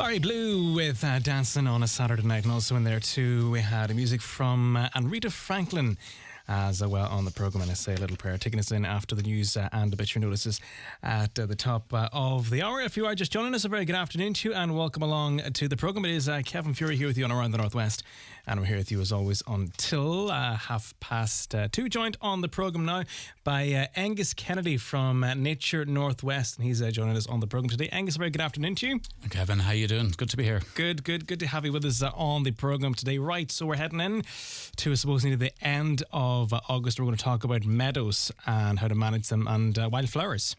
Barry Blue with Dancing on a Saturday Night. And also in there too, we had music from Rita Franklin as well on the programme. And I say a little prayer, taking us in after the news and obituary notices at the top of the hour. If you are just joining us, a very good afternoon to you and welcome along to the programme. It is Kevin Furey here with you on Around the Northwest, and we're here with you as always until 2:30, joined on the programme now by Angus Kennedy from Nature NorthWest, and he's joining us on the programme today. Angus, a very good afternoon to you. Kevin, how you doing? Good to be here. Good to have you with us on the programme today. Right, so we're heading in to, I suppose, near the end of August. We're going to talk about meadows and how to manage them and wildflowers.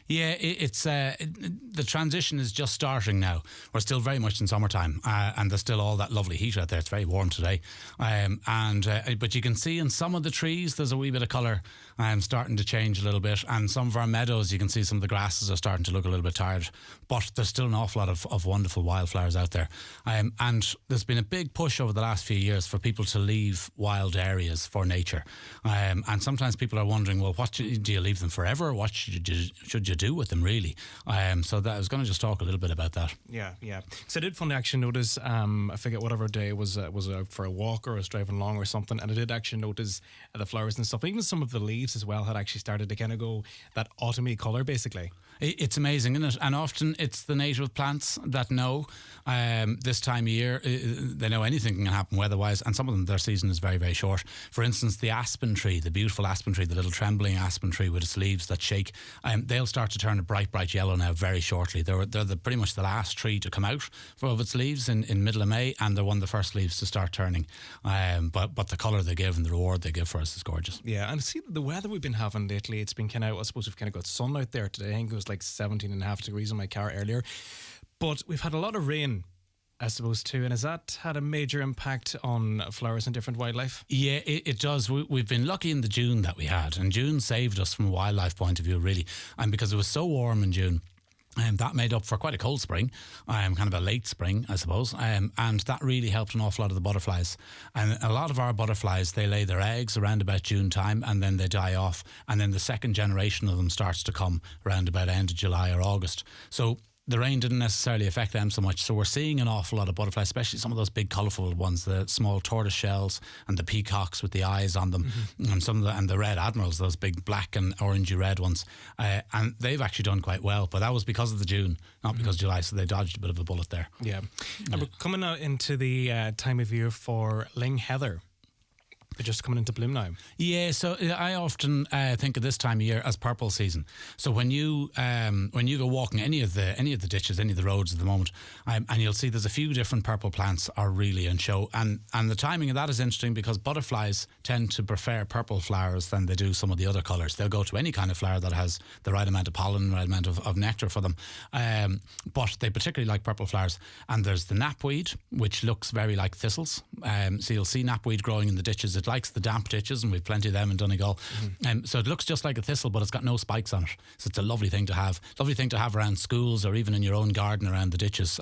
Yeah, it's the transition is just starting now. We're still very much in summertime, and there's still all that lovely heat out there. It's very warm today, but you can see in some of the trees there's a wee bit of colour starting to change a little bit, and some of our meadows you can see some of the grasses are starting to look a little bit tired, but there's still an awful lot of wonderful wildflowers out there, and there's been a big push over the last few years for people to leave wild areas for nature, and sometimes people are wondering, well, what do you leave them forever? What should you do with them, really? So that I was going to just talk a little bit about that. Yeah. So I did find actually notice, I forget whatever day it was out for a walk or I was driving along or something, and I did actually notice the flowers and stuff. Even some of the leaves as well had actually started to kind of go that autumny colour, basically. It's amazing, isn't it? And often it's the native plants that know this time of year. They know anything can happen weather-wise, and some of them, their season is very, very short. For instance, the aspen tree, the beautiful aspen tree, the little trembling aspen tree with its leaves that shake, they'll start to turn a bright, bright yellow now very shortly. They're pretty much the last tree to come out of its leaves in middle of May, and they're one of the first leaves to start turning. But the colour they give and the reward they give for us is gorgeous. Yeah, and see the weather we've been having lately, it's been kind of, I suppose we've kind of got sun out there today. I think it was like 17.5 degrees in my car earlier. But we've had a lot of rain, I suppose, too. And has that had a major impact on flowers and different wildlife? Yeah, it does. We've been lucky in the June that we had. And June saved us from a wildlife point of view, really. And because it was so warm in June, that made up for quite a cold spring, kind of a late spring, I suppose, and that really helped an awful lot of the butterflies. And a lot of our butterflies, they lay their eggs around about June time, and then they die off, and then the second generation of them starts to come around about end of July or August. So the rain didn't necessarily affect them so much. So we're seeing an awful lot of butterflies, especially some of those big colourful ones, the small tortoise shells and the peacocks with the eyes on them, and and the red admirals, those big black and orangey red ones. And they've actually done quite well, but that was because of the June, not because of July. So they dodged a bit of a bullet there. Yeah. And we're coming out into the time of year for ling heather. They're just coming into bloom now. Yeah, so I often think of this time of year as purple season. So when you go walking any of the ditches, any of the roads at the moment, and you'll see there's a few different purple plants are really in show. And the timing of that is interesting because butterflies tend to prefer purple flowers than they do some of the other colours. They'll go to any kind of flower that has the right amount of pollen, the right amount of nectar for them. But they particularly like purple flowers. And there's the knapweed, which looks very like thistles. So you'll see knapweed growing in the ditches. It likes the damp ditches, and we've plenty of them in Donegal. So it looks just like a thistle, but it's got no spikes on it. So it's a lovely thing to have. Lovely thing to have around schools or even in your own garden around the ditches.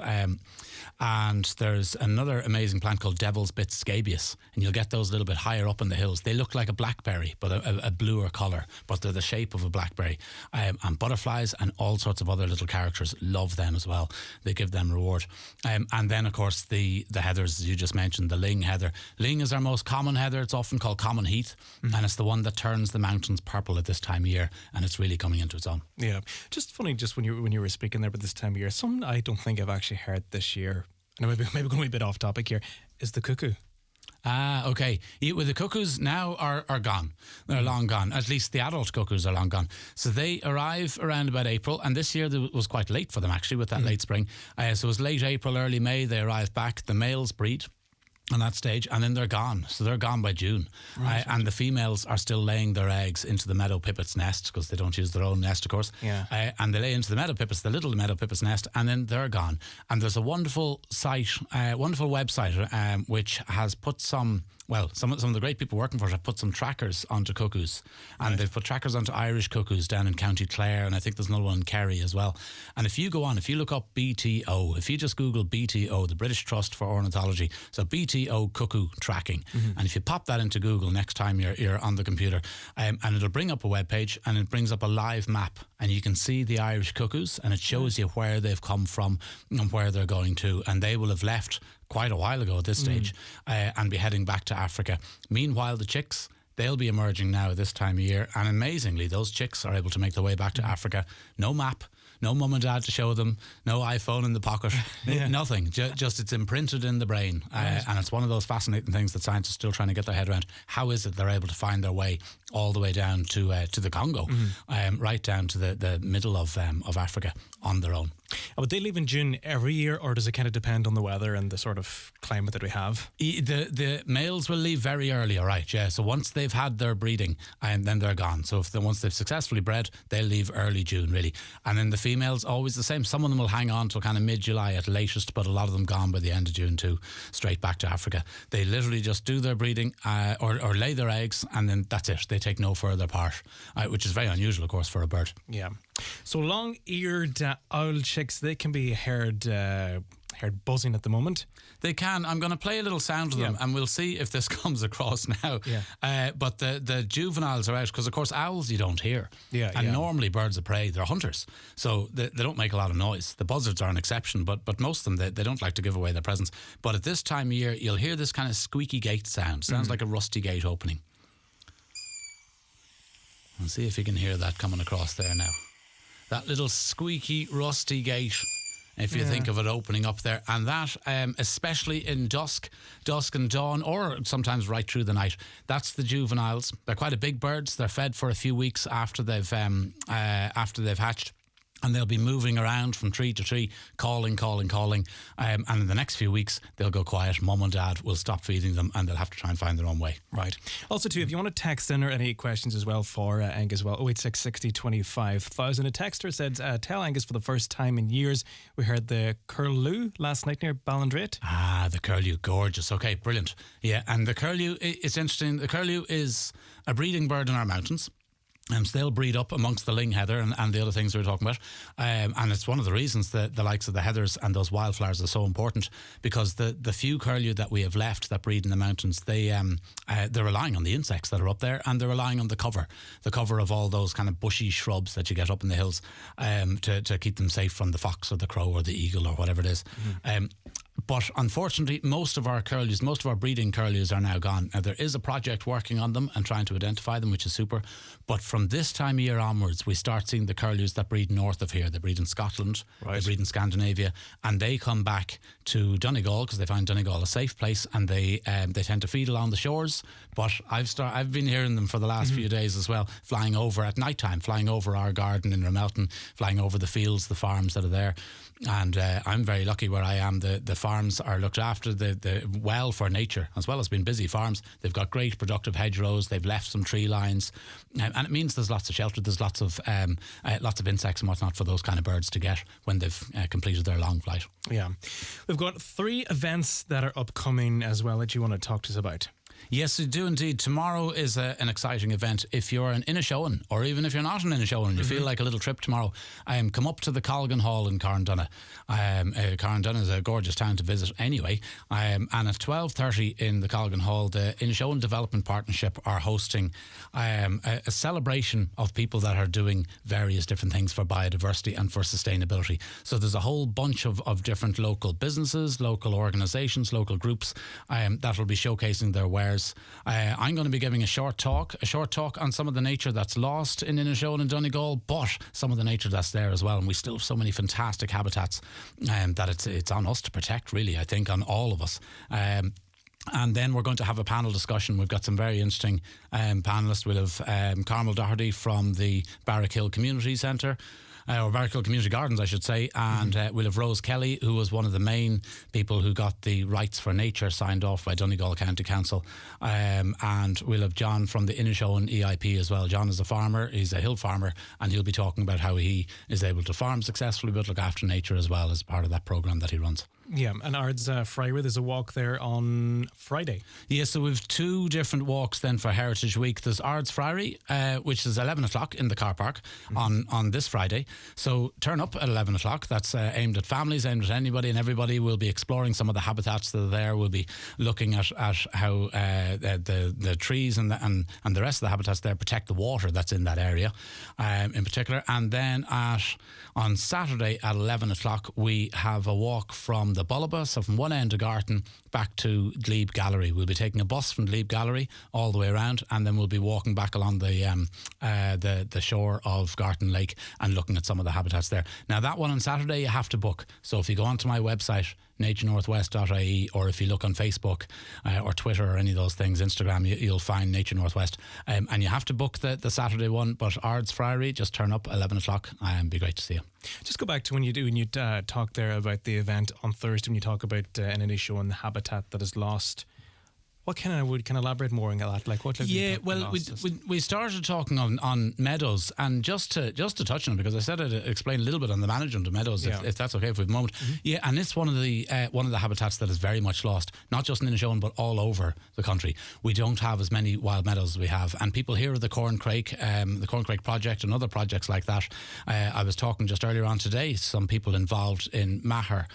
And there's another amazing plant called Devil's Bit scabious, and you'll get those a little bit higher up in the hills. They look like a blackberry, but a bluer colour, but they're the shape of a blackberry. And butterflies and all sorts of other little characters love them as well. They give them reward. And then, of course, the heathers, as you just mentioned, the ling heather. Ling is our most common heather. It's often called common heath, and it's the one that turns the mountains purple at this time of year, and it's really coming into its own. Yeah, just funny, just when you were speaking there about this time of year, something I don't think I've actually heard this year, and maybe going a bit off topic here, is the cuckoo. Okay. Well, the cuckoos now are gone. They're long gone. At least the adult cuckoos are long gone. So they arrive around about April, and this year it was quite late for them actually with that late spring. So it was late April, early May. They arrive back. The males breed on that stage, and then they're gone. So they're gone by June. Right. And the females are still laying their eggs into the meadow pipit's nest, because they don't use their own nest, of course. Yeah. And they lay into the meadow pipit's, the little meadow pipit's nest, and then they're gone. And there's a wonderful site, wonderful website, which has put some well, some of the great people working for it have put some trackers onto cuckoos, and they've put trackers onto Irish cuckoos down in County Clare, and I think there's another one in Kerry as well. And if you look up BTO, if you just Google BTO, the British Trust for Ornithology, so BTO cuckoo tracking, and if you pop that into Google next time you're on the computer, and it'll bring up a web page, and it brings up a live map, and you can see the Irish cuckoos, and it shows you where they've come from and where they're going to, and they will have left quite a while ago at this stage, and be heading back to Africa. Meanwhile, the chicks, they'll be emerging now at this time of year, and amazingly, those chicks are able to make their way back to Africa. No map, no mum and dad to show them, no iPhone in the pocket, nothing. Just it's imprinted in the brain, and it's one of those fascinating things that scientists are still trying to get their head around. How is it they're able to find their way all the way down to the Congo, right down to the middle of Africa on their own? Would they leave in June every year, or does it kind of depend on the weather and the sort of climate that we have? The males will leave very early, all right, yeah. So once they've had their breeding, and then they're gone. So once they've successfully bred, they'll leave early June, really. And then the females, always the same. Some of them will hang on till kind of mid-July at latest, but a lot of them gone by the end of June too, straight back to Africa. They literally just do their breeding or lay their eggs, and then that's it. They take no further part, which is very unusual, of course, for a bird. Yeah. So long-eared owl chicks, they can be heard buzzing at the moment. They can. I'm going to play a little sound of them, and we'll see if this comes across now. Yeah. But the juveniles are out, because of course owls you don't hear. And normally birds of prey, they're hunters, so they don't make a lot of noise. The buzzards are an exception, but most of them, they don't like to give away their presence. But at this time of year, you'll hear this kind of squeaky gate sound. Sounds like a rusty gate opening. And see if you can hear that coming across there now. That little squeaky, rusty gate, if you think of it opening up there. And that, especially in dusk and dawn, or sometimes right through the night, that's the juveniles. They're quite a big birds. They're fed for a few weeks after they've hatched. And they'll be moving around from tree to tree, calling. And in the next few weeks, they'll go quiet. Mum and dad will stop feeding them, and they'll have to try and find their own way. Right. Also, too, if you want to text in or any questions as well for Angus, 086 60 25,000. A texter said, tell Angus, for the first time in years, we heard the curlew last night near Ballindrate. Ah, the curlew, gorgeous. Okay, brilliant. Yeah, and the curlew, it's interesting. The curlew is a breeding bird in our mountains. So they'll breed up amongst the ling heather and the other things we were talking about. And it's one of the reasons that the likes of the heathers and those wildflowers are so important, because the few curlew that we have left that breed in the mountains, they're relying on the insects that are up there, and they're relying on the cover of all those kind of bushy shrubs that you get up in the hills, to keep them safe from the fox or the crow or the eagle or whatever it is. But unfortunately, most of our breeding curlews are now gone. Now, there is a project working on them and trying to identify them, which is super. But from this time of year onwards, we start seeing the curlews that breed north of here. They breed in Scotland, They breed in Scandinavia, and they come back to Donegal because they find Donegal a safe place, and they tend to feed along the shores. But I've been hearing them for the last few days as well, flying over at night time, flying over our garden in Ramelton, flying over the fields, the farms that are there. And I'm very lucky where I am. The farms are looked after well for nature, as well as being busy farms. They've got great productive hedgerows. They've left some tree lines, and it means there's lots of shelter. There's lots of insects and whatnot for those kind of birds to get when they've completed their long flight. Yeah, we've got 3 events that are upcoming as well that you want to talk to us about. Yes, we do indeed. Tomorrow is an exciting event. If you're an Inishowen, or even if you're not an Inishowen and you feel like a little trip tomorrow, come up to the Colgan Hall in Carndonagh. Carndonagh is a gorgeous town to visit anyway. And at 12:30 in the Colgan Hall, the Inishowen Development Partnership are hosting a celebration of people that are doing various different things for biodiversity and for sustainability. So there's a whole bunch of different local businesses, local organisations, local groups that will be showcasing their wares. I'm going to be giving a short talk on some of the nature that's lost in Inishowen and Donegal, but some of the nature that's there as well. And we still have so many fantastic habitats that it's on us to protect, really, I think, on all of us. And then we're going to have a panel discussion. We've got some very interesting panellists. We'll have Carmel Doherty from the Barrackhill Community Centre, or Barrackhill Community Gardens, I should say, and we'll have Rose Kelly, who was one of the main people who got the rights for nature signed off by Donegal County Council, and we'll have John from the Inishowen EIP as well. John is a farmer, he's a hill farmer, and he'll be talking about how he is able to farm successfully but look after nature as well as part of that programme that he runs. Yeah, and Ard's Furey, there's a walk there on Friday. Yeah, so we've two different walks then for Heritage Week. There's Ard's Furey, which is 11 o'clock in the car park on this Friday. So turn up at 11 o'clock. That's aimed at families, aimed at anybody and everybody. We'll be exploring some of the habitats that are there. We'll be looking at how the trees and the rest of the habitats there protect the water that's in that area in particular. And then on Saturday at 11 o'clock, we have a walk from the Bullaba, so from one end of Garton back to Glebe Gallery. We'll be taking a bus from Glebe Gallery all the way around, and then we'll be walking back along the shore of Garton Lake and looking at some of the habitats there. Now, that one on Saturday you have to book. So if you go onto my website, naturenorthwest.ie, or if you look on Facebook or Twitter or any of those things, Instagram, you'll find Nature Northwest. And you have to book the Saturday one, but Ard's Furey, just turn up 11 o'clock and be great to see you. Just go back to when you talk there about the event on Thursday, when you talk about an initial show on the habitat that is lost. What can elaborate more on that? Like what? We started talking on meadows, and just to touch on it, because I said I'd explain a little bit on the management of meadows, if that's okay for a moment. Mm-hmm. Yeah, and it's one of the habitats that is very much lost, not just in Inishowen but all over the country. We don't have as many wild meadows as we have, and people hear of the Corncrake project and other projects like that. I was talking just earlier on today, some people involved in Maher.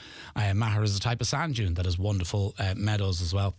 Maher is a type of sand dune that has wonderful meadows as well.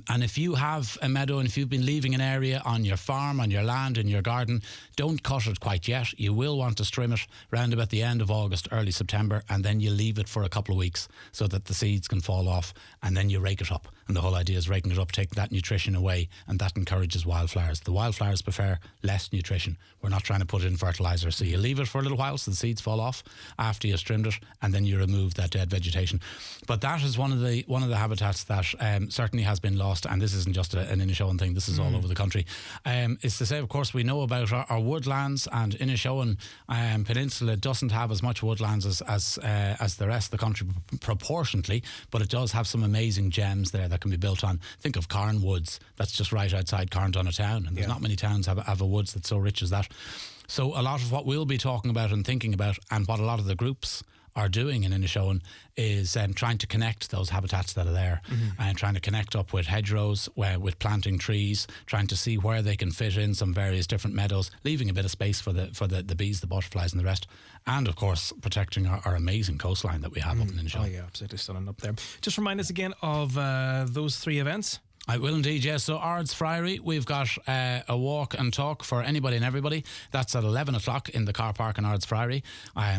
And if you have a meadow and if you've been leaving an area on your farm, on your land, in your garden, don't cut it quite yet. You will want to trim it round about the end of August, early September, and then you leave it for a couple of weeks so that the seeds can fall off, and then you rake it up. And the whole idea is raking it up, taking that nutrition away, and that encourages wildflowers. The wildflowers prefer less nutrition. We're not trying to put in fertiliser. So you leave it for a little while so the seeds fall off after you've trimmed it, and then you remove that dead vegetation. But that is one of the habitats that certainly has been lost, and this isn't just an Inishowen thing, this is all over the country. It's to say, of course, we know about our woodlands, and Inishowen Peninsula doesn't have as much woodlands as the rest of the country proportionately, but it does have some amazing gems there that can be built on. Think of Carn Woods, that's just right outside Carndonagh town, and there's not many towns have a woods that's so rich as that. So a lot of what we'll be talking about and thinking about, and what a lot of the groups are doing in Inishowen, is trying to connect those habitats that are there, and trying to connect up with hedgerows, with planting trees, trying to see where they can fit in some various different meadows, leaving a bit of space for the bees, the butterflies and the rest, and of course protecting our amazing coastline that we have up in Inishowen. Oh yeah, absolutely stunning up there. Just remind us again of those three events. I will indeed, yes. So Ard's Furey, we've got a walk and talk for anybody and everybody. That's at 11 o'clock in the car park in Ard's Furey.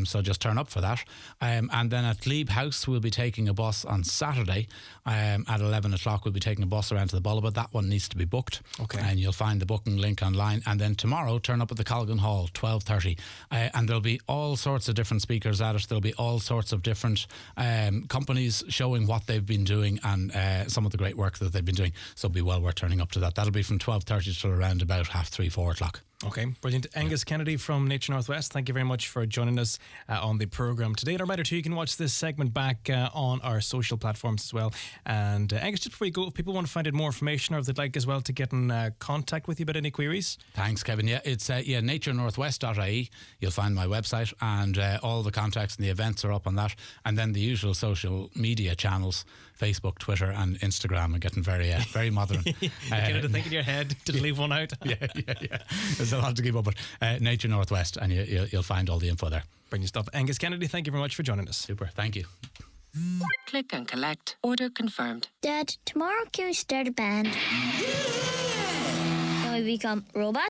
So just turn up for that. And then at Glebe House, we'll be taking a bus on Saturday. At 11 o'clock, we'll be taking a bus around to the Bullaba. That one needs to be booked. Okay. And you'll find the booking link online. And then tomorrow, turn up at the Colgan Hall, 12:30. And there'll be all sorts of different speakers at it. There'll be all sorts of different companies showing what they've been doing and some of the great work that they've been doing. So it'll be well worth turning up to that. That'll be from 12:30 till around about 3:30, 4 o'clock. Okay, brilliant. Angus Kennedy from Nature Northwest, thank you very much for joining us on the programme today. And a reminder too, you can watch this segment back on our social platforms as well. And Angus, just before you go, if people want to find out more information, or if they'd like as well to get in contact with you about any queries. Thanks, Kevin. Yeah, it's naturenorthwest.ie. You'll find my website, and all the contacts and the events are up on that. And then the usual social media channels, Facebook, Twitter and Instagram. I'm getting very modern. You get to think in your head to leave one out. Yeah. There's a lot to keep up with. Nature Northwest, and you'll find all the info there. Brilliant stuff. Angus Kennedy, thank you very much for joining us. Super, thank you. Click and collect. Order confirmed. Dad, tomorrow can we start a band? Can we become robots?